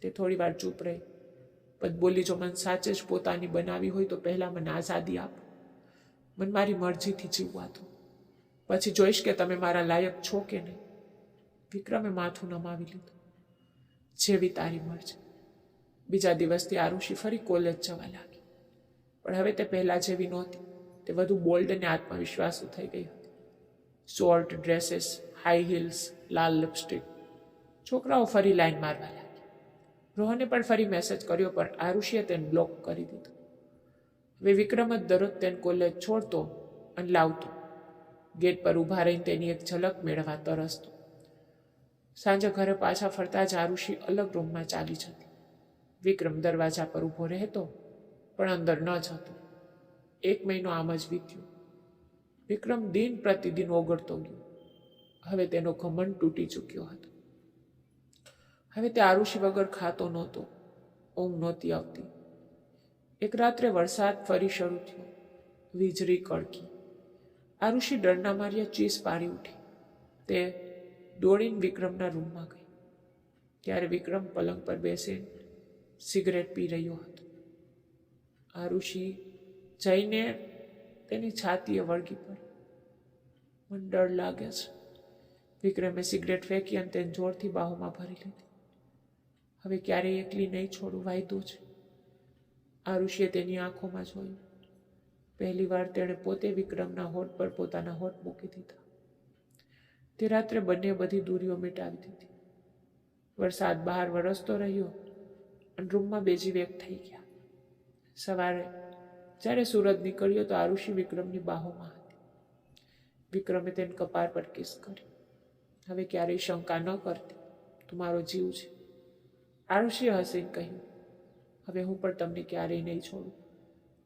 તે થોડી વાર ચૂપ રહી, પછી બોલી, જો મને સાચે જ પોતાની બનાવી હોય તો પહેલાં મને આઝાદી આપો. મને મારી મરજીથી જીવવા દો, પછી જોઈશ કે તમે મારા લાયક છો કે નહીં. વિક્રમે માથું નમાવી લીધું. જેવી તારી મરજી. બીજા દિવસથી આરુષિ ફરી કોલેજ જવા લાગી, પણ હવે તે પહેલાં જેવી નહોતી. તે વધુ બોલ્ડ અને આત્મવિશ્વાસુ થઈ ગઈ હતી. શોર્ટ ડ્રેસીસ, હાઈ હીલ્સ, લાલ લિપસ્ટિક. છોકરાઓ ફરી લાઈન મારવા લાગી. રોહને પણ ફરી મેસેજ કર્યો, પણ આરુષિએ તેને બ્લોક કરી દીધો. હવે વિક્રમ જ દરરોજ તેને કોલેજ છોડતો અને લાવતો. ગેટ પર ઊભા રહીને તેની એક ઝલક મેળવવા તરસતો. સાંજે ઘરે પાછા ફરતા જ આરુષિ અલગ રૂમમાં ચાલી જતી. વિક્રમ દરવાજા પર ઊભો રહેતો, પણ અંદર ન જતો. 1 મહિનો આમ જ વીત્યો. વિક્રમ દિન પ્રતિદિન ઓગળતો ગયો. હવે તેનો ઘમંડ તૂટી ચૂક્યો હતો. હવે તે આરુષિ વગર ખાતો નહોતો. ઊંઘ નહોતી આવતી. એક રાત્રે વરસાદ ફરી શરૂ થયો. વીજળી કડકી. આરુષિ ડરના માર્યા ચીસ પાડી ઉઠી. તે દોડીને વિક્રમના રૂમમાં ગઈ. ત્યારે વિક્રમ પલંગ પર બેસીને સિગરેટ પી રહ્યો હતો. આરુષિ જઈને તેની છાતીએ વળગી પડી. મને ડર લાગે છે. વિક્રમે સિગરેટ ફેંકી અને તેને જોરથી બાહોમાં ભરી લીધી. હવે ક્યારેય એકલી નહીં છોડું, વાયદો છે. આરુષિએ તેની આંખોમાં જોયું. પહેલી વાર તેણે પોતે વિક્રમના હોઠ પર પોતાના હોઠ મૂકી દીધા. તે રાત્રે બંને બધી દૂરીઓ મિટાવી દીધી. વરસાદ બહાર વરસતો રહ્યો અને રૂમમાં બેજીવેક થઈ ગયા. સવારે જ્યારે સૂરજ નીકળ્યો તો આરુષિ વિક્રમની બાહોમાં હતી. વિક્રમે તેને કપાળ પર કિસ કરી. હવે ક્યારેય શંકા ન કરતી, તું મારો જીવ છે. આરુષિએ હસીને કહ્યું, હવે હું પણ તમને ક્યારેય નહીં છોડું,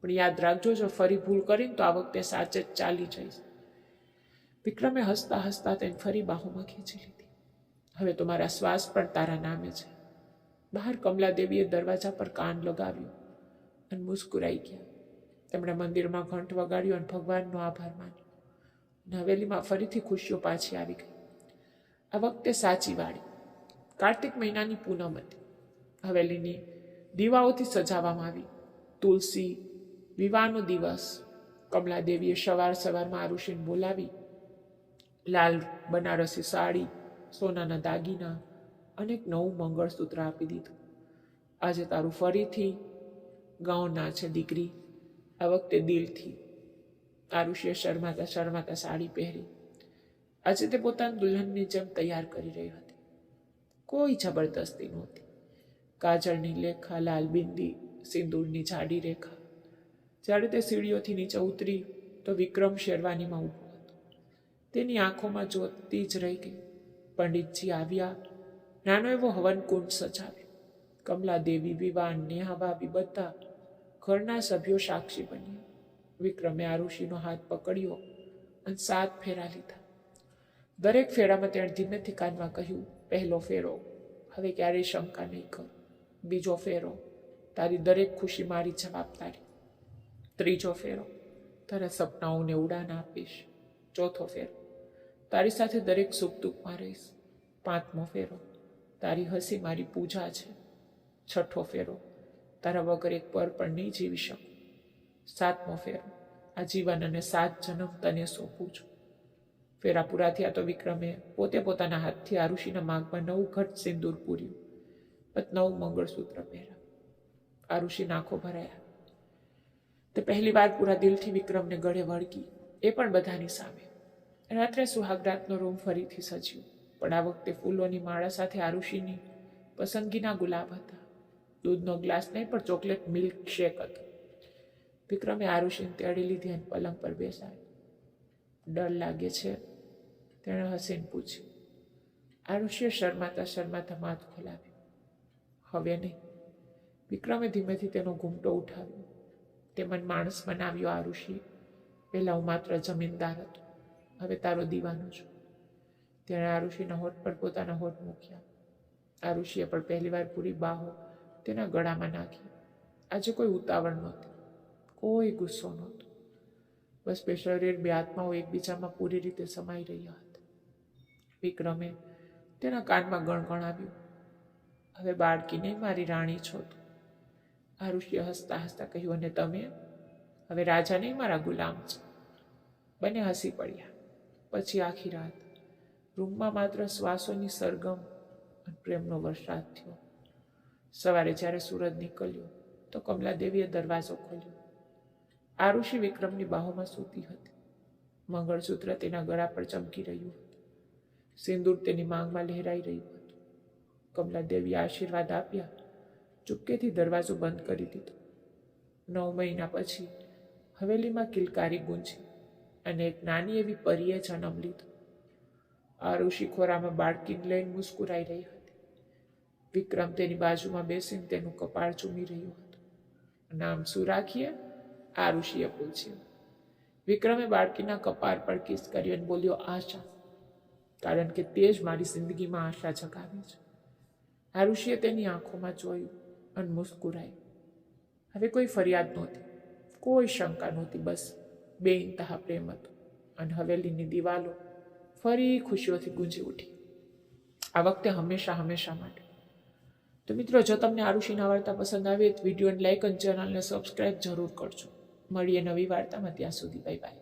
પણ યાદ રાખજો, જો ફરી ભૂલ કરીને તો આ વખતે સાચે જ ચાલી જઈશ. વિક્રમે હસતા હસતા તેને ફરી બાહોમાં ખેંચી લીધી. હવે તો મારા શ્વાસ પણ તારા નામે છે. બહાર કમલાદેવીએ દરવાજા પર કાન લગાવ્યું અને મુસ્કુરાઈ ગયા. તેમણે મંદિરમાં ઘંટ વગાડ્યો અને ભગવાનનો આભાર માન્યો. હવેલીમાં ફરીથી ખુશીઓ પાછી આવી ગઈ. આ વખતે સાચી વાળી. કાર્તિક મહિનાની પૂનમ હતી. હવેલીની દીવાઓથી સજાવવામાં આવી. તુલસી, વિવાહનો દિવસ. કમલાદેવીએ સવારમાં આરુષિને બોલાવી. લાલ બનારસી સાડી, સોનાના દાગીના અને એક નવું મંગળસૂત્ર આપી દીધું. આજે તારું ફરીથી ગાઉના છે દીકરી, આ વખતે દિલથી. આરુષિએ શરમાતા સાડી પહેરી. આજે તે પોતાની દુલ્હનની જેમ તૈયાર કરી રહી હતી. કોઈ જબરદસ્તી નહોતી. કાજળની લેખા, લાલ બિંદી, સિંદૂરની જાડી રેખા. જ્યારે તે સીડીઓથી નીચે ઉતરી તો વિક્રમ શેરવાનીમાં ઊભો હતો. તેની આંખોમાં જોતી જ રહી ગઈ. પંડિતજી આવ્યા. નાનો એવો હવનકુંડ સજાવ્યો. કમલાદેવી, વિવાન, નેહાભાભી બધા ઘરના સભ્યો સાક્ષી બન્યા. વિક્રમે આરુષિનો હાથ પકડ્યો અને 7 ફેરા લીધા. દરેક ફેરામાં તેણે ધીમેથી કાનમાં કહ્યું, પહેલો ફેરો, હવે ક્યારેય શંકા નહીં કર. બીજો ફેરો, તારી દરેક ખુશી મારી જવાબદારી. ત્રીજો ફેરો, તારા સપનાઓને ઉડાન આપીશ. ચોથો ફેરો, તારી સાથે દરેક સુખ દુઃખમાં રહીશ. 5મો ફેરો, તારી હસી મારી પૂજા છે. 6થો ફેરો, તારા વગર એક પળ પણ નહીં જીવી શકું. 7મો ફેરો, આ જીવન અને 7 જન્મ તને સોંપું છું. ફેરા પૂરા થયા તો વિક્રમે પોતે પોતાના હાથથી આરુષિના માગમાં 9 ઘટ સિંદૂર પૂર્યું. પછી 9 મંગળસૂત્ર પહેર્યા. આરુષિના આંખો ભરાયા. તે પહેલી વાર પૂરા દિલથી વિક્રમને ગળે વળગી, એ પણ બધાની સામે. રાત્રે સુહાગરાતનો રૂમ ફરીથી સજ્યો, પણ આ વખતે ફૂલોની માળા સાથે આરુષિની પસંદગીના ગુલાબ હતા. દૂધનો ગ્લાસ નહીં, પણ ચોકલેટ મિલ્ક શેક હતો. વિક્રમે આરુષિને તેડી લીધી અને પલંગ પર બેસાડી. ડર લાગે છે? તેણે હસીને પૂછ્યું. આરુષિએ શરમાતા માથું ખોલાવ્યું. હવે નહીં. વિક્રમે ધીમેથી તેનો ઘૂમટો ઉઠાવ્યો. તે મને માણસ બનાવ્યો આ ઋષિએ. પહેલાં હું માત્ર જમીનદાર હતો, હવે તારો દીવાનો છું. તેણે આ ઋષિના હોઠ પર પોતાના હોઠ મૂક્યા. આ ઋષિએ પણ પહેલીવાર પૂરી બાહો તેના ગળામાં નાખી. આજે કોઈ ઉતાવળ નહોતી, કોઈ ગુસ્સો નહોતો. બસ બે શરીર, બે આત્માઓ એકબીજામાં પૂરી રીતે સમાઈ રહ્યા હતા. વિક્રમે તેના કાનમાં ગણગણાવ્યું, હવે બાળકી નહીં, મારી રાણી છો તું. આ ઋષિએ હસતા હસતા કહ્યું, અને તમે? હવે રાજા નહીં, મારા ગુલામ છો. બંને હસી પડ્યા. પછી આખી રાત રૂમમાં માત્ર શ્વાસોની સરગમ અને પ્રેમનો વરસાદ થયો. સવારે જ્યારે સૂરજ નીકળ્યો તો કમલાદેવીએ દરવાજો ખોલ્યો. આ ઋષિ વિક્રમની બાહોમાં સૂતી હતી. મંગળસૂત્ર તેના ગળા પર ચમકી રહ્યું હતું. સિંદૂર તેની માંગમાં લહેરાઈ રહ્યું હતું. કમલાદેવીએ આશીર્વાદ આપ્યા. ચૂપકેથી દરવાજો બંધ કરી દીધો. 9 મહિના પછી હવેલીમાં કિલકારી ગુંજી અને એક નાની એવી પરીએ જન્મ લીધો. આ ઋષિ ખોરામાં બાળકીને લઈને મુસ્કુરાઈ રહી હતી. વિક્રમ તેની બાજુમાં બેસીને તેનું કપાળ ચૂમી રહ્યું હતું. નામ શું રાખીએ? આ ઋષિએ પૂછ્યું. વિક્રમે બાળકીના કપાળ પર કિસ કર્યો અને બોલ્યો, આશા, કારણ કે તે જ મારી જિંદગીમાં આશા જગાવી છે. આ ઋષિએ તેની આંખોમાં જોયું અને મુસ્કુરાઈ. હવે કોઈ ફરિયાદ નહોતી, કોઈ શંકા નહોતી, બસ બેઇંતહા પ્રેમ હતો. અને હવેલીની દિવાલો ફરી ખુશીઓથી ગુંજી ઉઠી, આ વખતે હંમેશા હંમેશા માટે. તો મિત્રો, જો તમને આ ઋષિના વાર્તા પસંદ આવે તો વિડીયોને લાઈક અને ચેનલને સબસ્ક્રાઈબ જરૂર કરજો. મળીએ નવી વાર્તામાં. ત્યાં સુધી બાય બાય.